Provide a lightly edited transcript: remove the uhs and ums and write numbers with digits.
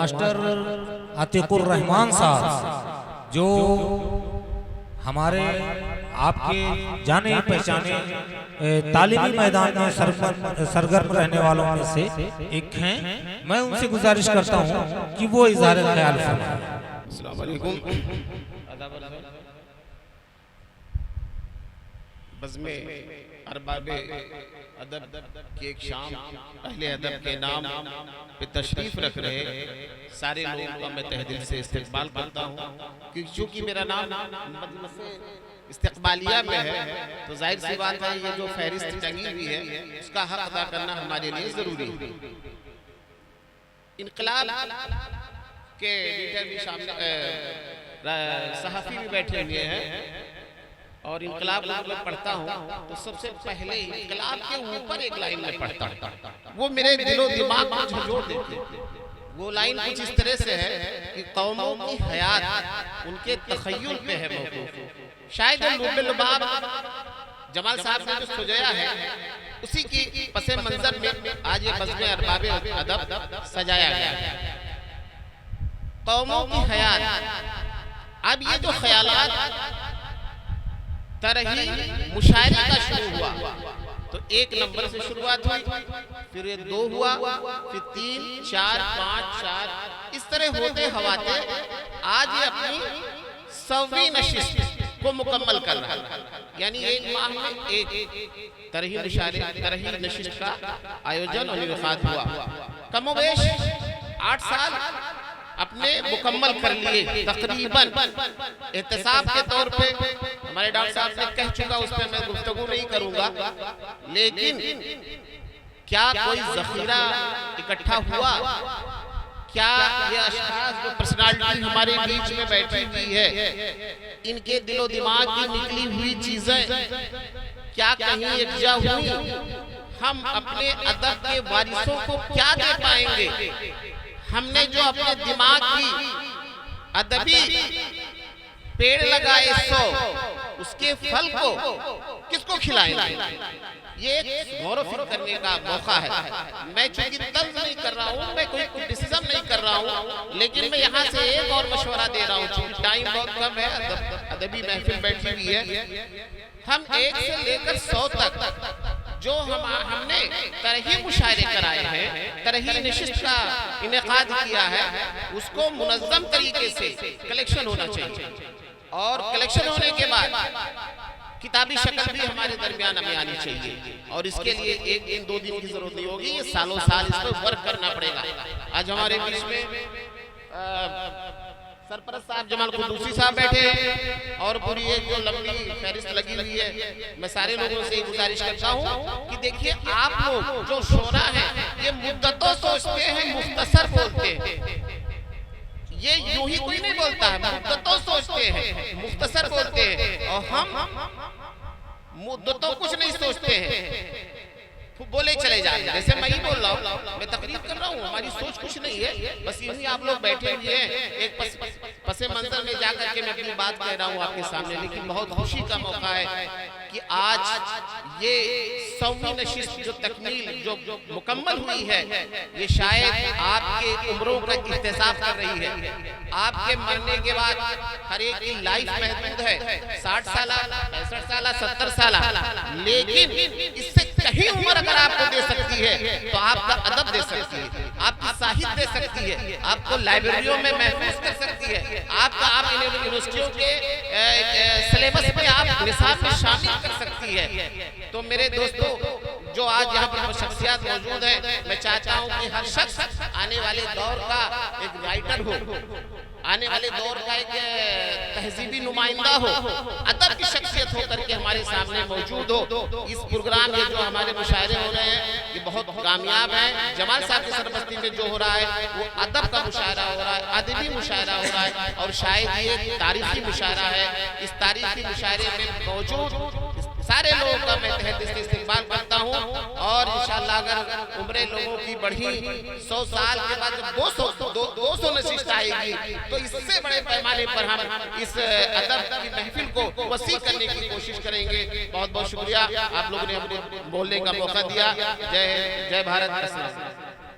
Master Atiqur Rahman साहब जो हमारे आपके जाने पहचाने तालीमी मैदान में सरगर्म रहने वालों में से एक हैं। मैं उनसे गुजारिश करता हूं कि वो इज़हार ख्याल फरमाएं। अस्सलाम वालेकुम। बज़्मे अरबाबे अदब की एक शाम अहले अदब के नाम पे तशरीफ रख रहे सारे लोगों का मैं तहे दिल से इस्तकबाल करता हूँ, क्योंकि चूंकि मेरा नाम इस्तकबालिया में है तो जाहिर सी बात है ये जो फहरिस्त टंगी हुई है उसका हक अदा करना हमारे लिए जरूरी है। इनकलाब के एडिटर भी सामने सहाफ़ी भी बैठे हुए हैं और इनकलाब मैं पढ़ता हूँ तो सबसे पहले इनकलाब के ऊपर एक लाइन में पढ़ता हूँ, वो मेरे दिलो दिमाग को झंझोड़ देती है। वो लाइन कुछ इस तरह से है कि कौमों की हयात उनके तखय्युल पे है मौकूफ। शायद लुब्बे लुबाब जमाल साहब ने जो सजाया है उसी की पसे मंजर में आज ये बज़्मे अरबाबे अदब सजाया गया है। कौमों की हयात। अब ये जो ख्यालात तरही मुशायरे का शुरू हुआ तो एक नंबर से शुरुआत हुई, फिर ये 2 हुआ, फिर 3, 4, 5, 4 इस तरह होते हवाते आज ये अपनी 100वीं नशिस्त को मुकम्मल कर रहा है। यानी एक माह में एक तरही मुशायरे तरही नशिस्त का आयोजन और इनेकाद हुआ। कमोबेश 8 साल अपने मुकम्मल कर लिए तकरीबन। एहतसाब के तौर पे हमारे डॉक्टर साहब ने कह चुका, उस पर मैं गुफ्तगू नहीं करूंगा, लेकिन क्या कोई जखीरा इकट्ठा हुआ? क्या ये अशखास जो पर्सनालिटी हमारे बीच में बैठी हुई है इनके दिलो दिमाग की निकली हुई चीजें क्या कहीं एकजा हुई? हम अपने अदब के वारिसों को क्या दे पाएंगे? हमने जो अपने दिमाग की अदबी पेड़ लगाए 100 उसके फल को किसको खिलाएंगे? ये गौर व फिक्र करने का मौका है। मैं चूंकि तंज नहीं कर रहा हूँ, मैं कोई क्रिटिसिज्म नहीं कर रहा हूँ, लेकिन मैं यहाँ से एक और मशवरा दे रहा हूँ चूंकि टाइम बहुत कम है, अदबी महफिल बैठी हुई है। हम 1 से लेकर 100 तक जो हमने तरही मुशायरे कराए हैं, तरही नशिस्त का इनेकाद किया है, उसको मुनज़्ज़म तरीके से कलेक्शन होना चाहिए और कलेक्शन होने के बाद किताबी शक्ल भी हमारे दरमियान हमें आनी चाहिए। और इसके लिए 1 दिन 2 दिन की जरूरत नहीं होगी, ये सालों साल इस पर वर्क करना पड़ेगा। आज हमारे बीच में सरपरस्त साहब जमाल कुद्दूसी साहब बैठे हैं और पूरी एक जो लंबी फहरिस्त लगी हुई है। मैं सारे लोगों से गुजारिश करता हूँ कि देखिए आप लोग जो शोरा हैं ये मुद्दतों सोचते हैं, मुख्तसर बोलते हैं। ये यूं ही कोई नहीं बोलता है, मुद्दतों सोचते हैं, मुख्तसर बोलते हैं। और हम मुद्दतों कुछ नहीं सोचते हैं, बोले चले जा रहे हैं। जैसे मैं ही बोल रहा हूँ, मैं तकरीर कर रहा हूँ, हमारी सोच कुछ नहीं है, बस यूं ही आप लोग बैठे हुए हैं एक पसे मंजर में जाकर के मैं अपनी बात कह रहा हूँ आपके सामने। लेकिन बहुत खुशी का मौका है कि आज ये 100वीं नशिस्त जो तकमील जो मुकम्मल हुई है ये शायद आपके उम्रों का इख्तिसाब कर रही है। आपके मरने के बाद हर एक की लाइफ महदूद है, 60 साल, 65 साल, 70 साल, लेकिन इससे कहीं उम्र अगर आपको दे सकती है तो आपका अदब दे सकती है, आपकी साहित्य दे सकती है, आपको लाइब्रेरियों में महफूज कर सकती है, आप यूनिवर्सिटियों के सिलेबस में आप निसाब में शामिल कर सकती है। तो मेरे दोस्तों जो आज यहाँ पर शख्सियत मौजूद है, मैं चाहता हूँ कि हर शख्स आने वाले दौर का एक राइटर हो, आने वाले दौर का एक तहजीबी नुमाइंदा हो, अदब की शख्सियत होकर के हमारे सामने मौजूद हो। इस प्रोग्राम ये जो हमारे मुशायरे हो रहे हैं ये बहुत कामयाब है। जमाल साहब की सरबस्ती में जो हो रहा है वो अदब का मुशायरा हो रहा है, अदबी मुशायरा हो रहा है और शायद ये तारीखी मुशायरा है। इस तारीखी मुशायरे में मौजूद सारे लोगों का मैं तहे दिल से इस्तकबाल करता हूँ और इंशाअल्लाह अगर उम्रें लोगों की बढ़ी 100 साल के बाद जब 200 नशिस्त आएगी तो इससे बड़े पैमाने पर हम इस अदब की महफिल को वसी करने की कोशिश करेंगे। बहुत बहुत शुक्रिया, आप लोगों ने अपने बोलने का मौका दिया। जय भारत।